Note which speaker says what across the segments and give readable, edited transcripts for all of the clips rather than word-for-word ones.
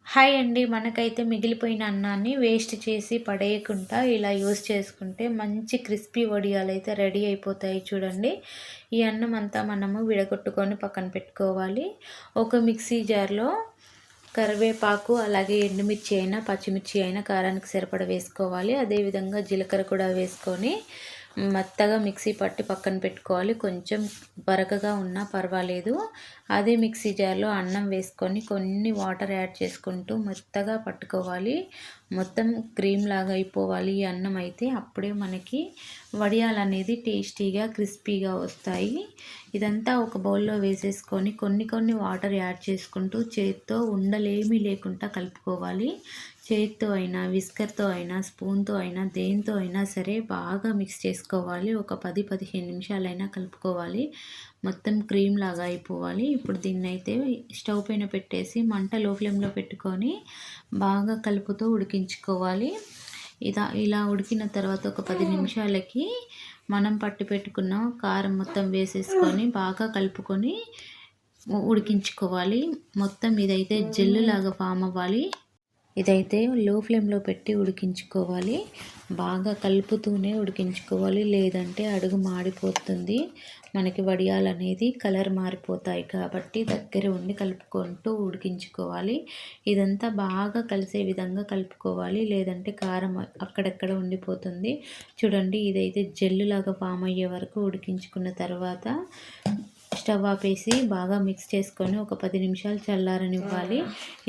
Speaker 1: Hi అండి. మనకైతే మిగిలిపోయిన అన్నాన్ని వేస్ట్ చేసి పడేయకుండా ఇలా యూజ్ చేసుకుంటే మంచి క్రిస్పీ వడియాలైతే రెడీ అయిపోతాయి చూడండి. ఈ అన్నం అంతా మనము విడగొట్టుకొని పక్కన పెట్టుకోవాలి. ఒక మిక్సీ జార్‌లో కరివేపాకు, అలాగే ఎండుమిర్చి అయినా, పచ్చిమిర్చి అయినా కారానికి సరిపడా వేసుకోవాలి. అదేవిధంగా జీలకర్ర కూడా వేసుకొని మెత్తగా మిక్సీ పట్టి పక్కన పెట్టుకోవాలి. కొంచెం బరకగా ఉన్నా పర్వాలేదు. అదే మిక్సీ జార్లో అన్నం వేసుకొని కొన్ని వాటర్ యాడ్ చేసుకుంటూ మెత్తగా పట్టుకోవాలి. మొత్తం క్రీమ్ లాగా అయిపోవాలి ఈ అన్నం అయితే. అప్పుడే మనకి వడియాలు అనేది టేస్టీగా క్రిస్పీగా వస్తాయి. ఇదంతా ఒక బౌల్లో వేసేసుకొని కొన్ని కొన్ని వాటర్ యాడ్ చేసుకుంటూ చేత్తో ఉండలేమీ లేకుండా కలుపుకోవాలి. చేత్తో అయినా, విస్కర్‌తో అయినా, స్పూన్‌తో అయినా, దేనితో అయినా సరే బాగా మిక్స్ చేసుకోవాలి. ఒక 10-15 నిమిషాలైనా కలుపుకోవాలి. మొత్తం క్రీమ్ లాగా అయిపోవాలి. ఇప్పుడు దీన్నైతే స్టవ్ పైన పెట్టేసి మంట లో ఫ్లేమ్‌లో పెట్టుకొని బాగా కలుపుతూ ఉడికించుకోవాలి. ఇలా ఉడికిన తర్వాత ఒక 10 నిమిషాలకి మనం పట్టి పెట్టుకున్న కారం మొత్తం వేసేసుకొని బాగా కలుపుకొని ఉడికించుకోవాలి. మొత్తం ఇదైతే జెల్లు లాగా ఫామ్ అవ్వాలి. ఇదైతే లో ఫ్లేమ్‌లో పెట్టి ఉడికించుకోవాలి. బాగా కలుపుతూనే ఉడికించుకోవాలి. లేదంటే అడుగు మాడిపోతుంది. మనకి వడియాలనేది కలర్ మారిపోతాయి కాబట్టి దగ్గర ఉండి కలుపుకుంటూ ఉడికించుకోవాలి. ఇదంతా బాగా కలిసే విధంగా కలుపుకోవాలి. లేదంటే కారం అక్కడక్కడ ఉండిపోతుంది. చూడండి, ఇదైతే జెల్లులాగా ఫామ్ అయ్యే వరకు ఉడికించుకున్న తర్వాత స్టవ్ ఆపేసి బాగా మిక్స్ చేసుకొని ఒక 10 నిమిషాలు చల్లారనివ్వాలి.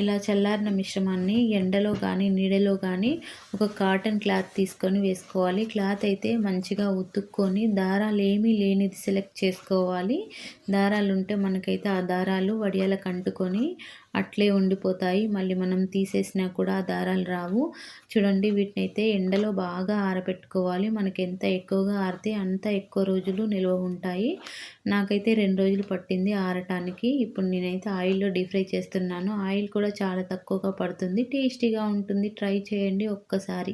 Speaker 1: ఇలా చల్లారిన మిశ్రమాన్ని ఎండలో కానీ, నీడలో కానీ ఒక కాటన్ క్లాత్ తీసుకొని వేసుకోవాలి. క్లాత్ అయితే మంచిగా ఉతుక్కొని దారాలు ఏమీ లేనిది సెలెక్ట్ చేసుకోవాలి. దారాలు ఉంటే మనకైతే ఆ దారాలు వడియాలకు అంటుకొని అట్లే ఉండిపోతాయి. మళ్ళీ మనం తీసేసినా కూడా ఆ దారాలు రావు. చూడండి, వీటినైతే ఎండలో బాగా ఆరబెట్టుకోవాలి. మనకి ఎంత ఎక్కువగా ఆరితే అంత ఎక్కువ రోజులు నిల్వ ఉంటాయి. నాకైతే 2 రోజులు పట్టింది ఆరటానికి. ఇప్పుడు నేనైతే ఆయిల్‌లో డీప్ ఫ్రై చేస్తున్నాను. ఆయిల్ కూడా చాలా తక్కువగా పడుతుంది. టేస్టీగా ఉంటుంది. ట్రై చేయండి ఒక్కసారి.